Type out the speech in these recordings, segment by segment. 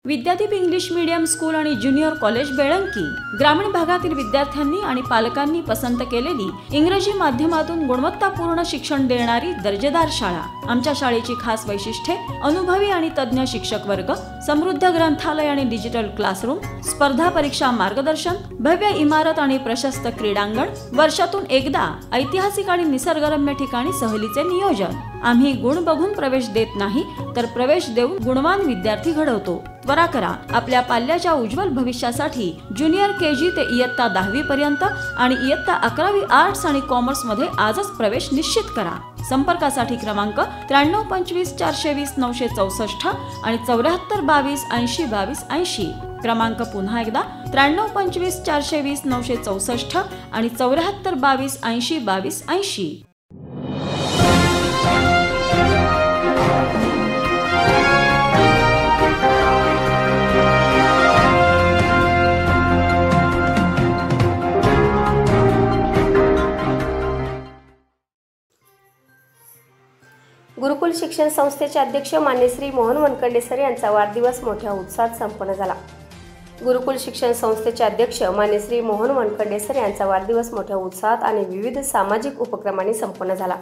Vidyadeep English medium school आणि junior college Belanki ग्रामीण भागातील विद्यार्थ्यांनी आणि पालकांनी पसंत केलेली इंग्रजी माध्यमातून गुणवत्तापूर्ण शिक्षण देणारी दर्जेदार शाळा। आमच्या शाळेची खास वैशिष्ट्ये अनुभवी आणि तज्ञ शिक्षक वर्ग, समृद्ध ग्रंथालय आणि डिजिटल क्लासरूम, स्पर्धा परीक्षा मार्गदर्शन, भव्य इमारत आणि प्रशस्त क्रीडांगण, वर्षातून एकदा ऐतिहासिक आणि निसर्गरम्य ठिकाणी सहलीचे नियोजन। आम्ही गुण बघून प्रवेश देत नाही तर प्रवेश देऊन गुणवान विद्यार्थी घडवतो। त्वरा करा, आपल्या पाल्याच्या उज्ज्वल भविष्यासाठी ज्युनियर केजी ते इयत्ता 10वी पर्यंत आणि इयत्ता 11वी आर्ट्स आणि कॉमर्स मध्ये आजच प्रवेश निश्चित करा। संपर्कासाठी क्रमांक 9325 420 964 आणि 7422 80 22 80। क्रमांक पुन्हा एकदा 9325 420 964 आणि 7422 80 22 80। गुरुकुल शिक्षण संस्थेचे अध्यक्ष मान्य श्री मोहन वनखंडे सर यांचा वाढदिवस मोठ्या उत्साहात संपन्न झाला। गुरुकुल शिक्षण संस्थेचे अध्यक्ष मान्य श्री मोहन वनखंडे सर यांचा वाढदिवस मोठ्या उत्साहात आणि विविध सामाजिक उपक्रमांनी संपन्न झाला।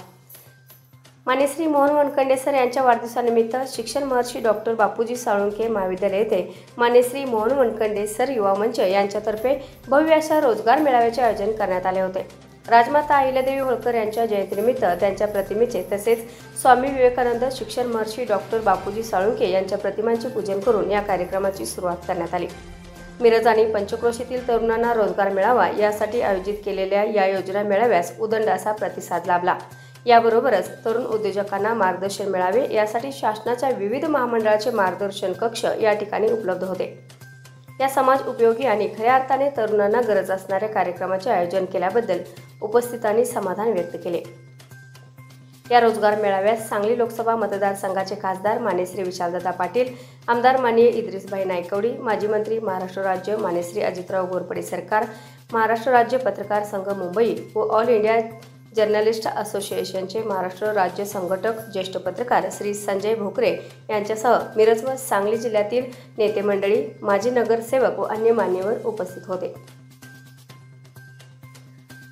मान्य श्री मोहन वनखंडे सर यांच्या वाढदिवसानिमित्त शिक्षण महर्षी डॉक्टर बापूजी साळुंखे महाविद्यालय येथे मान्य श्री मोहन वनखंडे सर युवा मंच यांच्यातर्फे भव्य अशा रोजगार मेळाव्याचे आयोजन करण्यात आले होते। राजमाता अहिल्यादेवी होळकर यांच्या जयंतीनिमित्त त्यांच्या प्रतिमेचे तसेच स्वामी विवेकानंद शिक्षण महर्षी डॉक्टर बापूजी साळुंखे यांच्या प्रतिमांचे पूजन करून या कार्यक्रमाची सुरुवात करण्यात आली। मिरज आणि पंचक्रोशीतील तरुणांना रोजगार मिळावा यासाठी आयोजित केलेल्या या योजना मेळाव्यास उदंड असा प्रतिसाद लाभला। याबरोबरच तरुण उद्योजकांना मार्गदर्शन मिळावे यासाठी शासनाच्या विविध महामंडळाचे मार्गदर्शन कक्ष या ठिकाणी उपलब्ध होते। या समाज उपयोगी आणि खऱ्या अर्थाने तरुणांना गरज असणाऱ्या कार्यक्रमाचे आयोजन केल्याबद्दल उपस्थितांनी समाधान व्यक्त केले। या रोजगार मेळाव्यात सांगली लोकसभा मतदारसंघाचे खासदार मान्य श्री विशालदादा पाटील, आमदार माननीय इद्रिसभाई नायकवडी, माजी मंत्री महाराष्ट्र राज्य मान्य श्री अजितराव घोरपडे सरकार, महाराष्ट्र राज्य पत्रकार संघ मुंबई व ऑल इंडिया जर्नलिस्ट असोसिएशनचे महाराष्ट्र राज्य संघटक ज्येष्ठ पत्रकार श्री संजय भोकरे यांच्यासह मिरज व सांगली जिल्ह्यातील नेते मंडळी, माजी नगरसेवक व अन्य मान्यवर उपस्थित होते।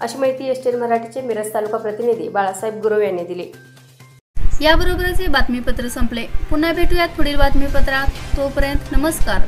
अशी माहिती एसटीएन मराठीचे मिरज तालुका प्रतिनिधी बाळासाहेब गुरव यांनी दिली। याबरोबरच हे बातमीपत्र संपले। पुन्हा भेटूयात पुढील बातमीपत्रात। तोपर्यंत नमस्कार।